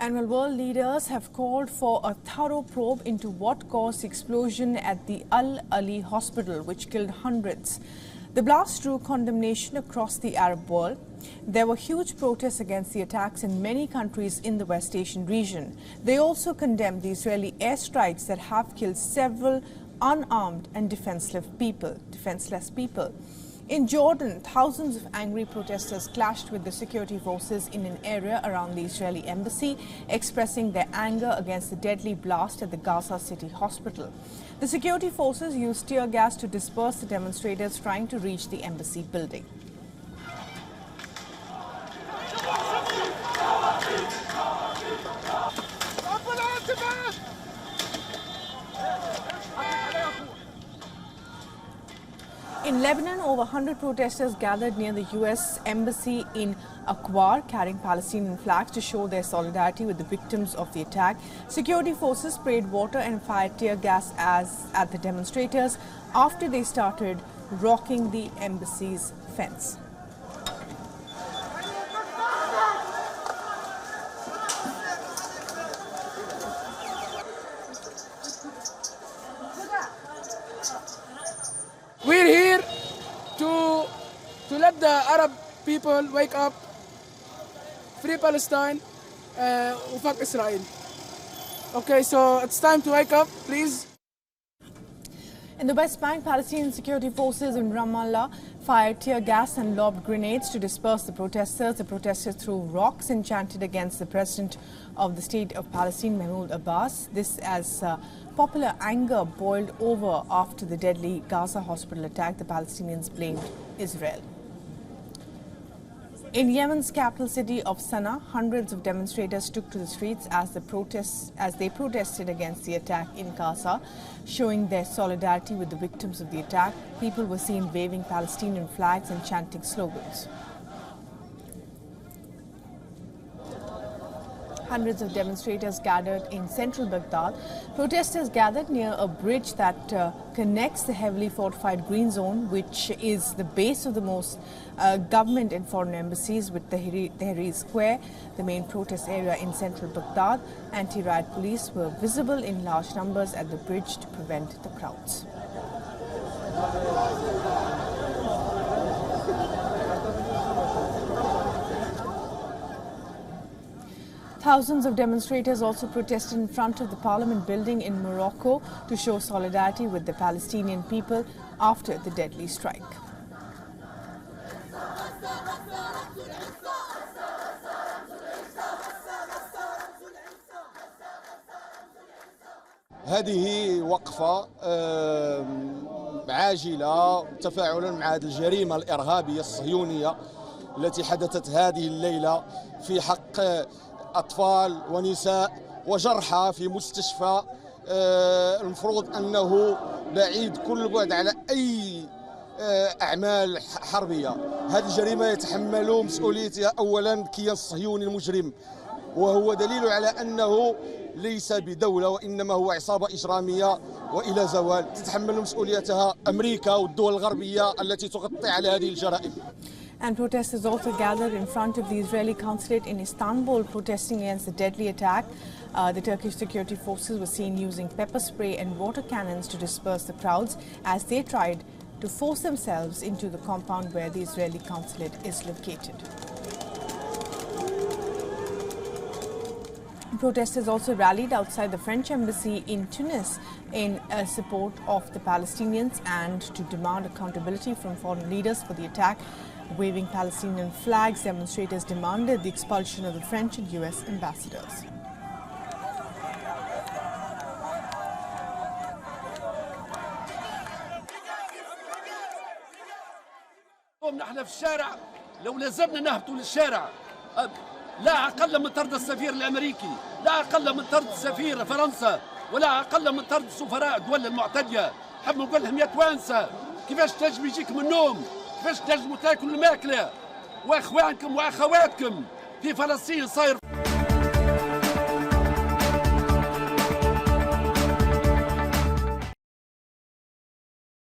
And while world leaders have called for a thorough probe into what caused the explosion at the Al-Ali Hospital, which killed hundreds, the blast drew condemnation across the Arab world. There were huge protests against the attacks in many countries in the West Asian region. They also condemned the Israeli airstrikes that have killed several unarmed and defenseless people. In Jordan, thousands of angry protesters clashed with the security forces in an area around the Israeli embassy, expressing their anger against the deadly blast at the Gaza City Hospital. The security forces used tear gas to disperse the demonstrators trying to reach the embassy building. In Lebanon, over 100 protesters gathered near the U.S. embassy in Akwar, carrying Palestinian flags to show their solidarity with the victims of the attack. Security forces sprayed water and fired tear gas at the demonstrators after they started rocking the embassy's fence. We're here to let the Arab people wake up, free Palestine, fuck Israel. Okay, so it's time to wake up, please. In the West Bank, Palestinian security forces in Ramallah fired tear gas and lobbed grenades to disperse the protesters. The protesters threw rocks and chanted against the president of the state of Palestine, Mahmoud Abbas. This as popular anger boiled over after the deadly Gaza Hospital attack. The Palestinians blamed Israel. In Yemen's capital city of Sana'a, hundreds of demonstrators took to the streets as they protested against the attack in Gaza, showing their solidarity with the victims of the attack. People were seen waving Palestinian flags and chanting slogans. Hundreds of demonstrators gathered in central Baghdad. Protesters gathered near a bridge that connects the heavily fortified Green Zone, which is the base of the most government and foreign embassies, with Tahrir Square, the main protest area in central Baghdad. Anti-riot police were visible in large numbers at the bridge to prevent the crowds. Thousands of demonstrators also protested in front of the Parliament building in Morocco to show solidarity with the Palestinian people after the deadly strike. هذه وقفة عاجلة تفاعلا مع هذه الجريمة الإرهابية الصهيونية التي حدثت هذه الليلة في حق أطفال ونساء وجرحى في مستشفى المفروض أنه بعيد كل بعد على أي أعمال حربية. هذه الجريمة يتحمل مسؤوليتها أولا الكيان الصهيوني المجرم، وهو دليل على أنه ليس بدولة وإنما هو عصابة إجرامية وإلى زوال تتحمل مسؤوليتها أمريكا والدول الغربية التي تغطي على هذه الجرائم. And protesters also gathered in front of the Israeli consulate in Istanbul, protesting against the deadly attack. The Turkish security forces were seen using pepper spray and water cannons to disperse the crowds as they tried to force themselves into the compound where the Israeli consulate is located. Protesters also rallied outside the French embassy in Tunis in support of the Palestinians and to demand accountability from foreign leaders for the attack. Waving Palestinian flags, demonstrators demanded the expulsion of the French and US ambassadors. نحن في الشارع لو لازمنا نهبطوا للشارع لا أقل من طرد السفير الأمريكي، لا أقل من طرد سفير فرنسا، ولا أقل من طرد سفراء الدول المعتدية. حب نقول لهم يا توانسة كيفاش تنجم يجيكم النوم؟ كيفاش تنجموا تاكلوا الماكلة؟ وإخوانكم وأخواتكم في فلسطين صاير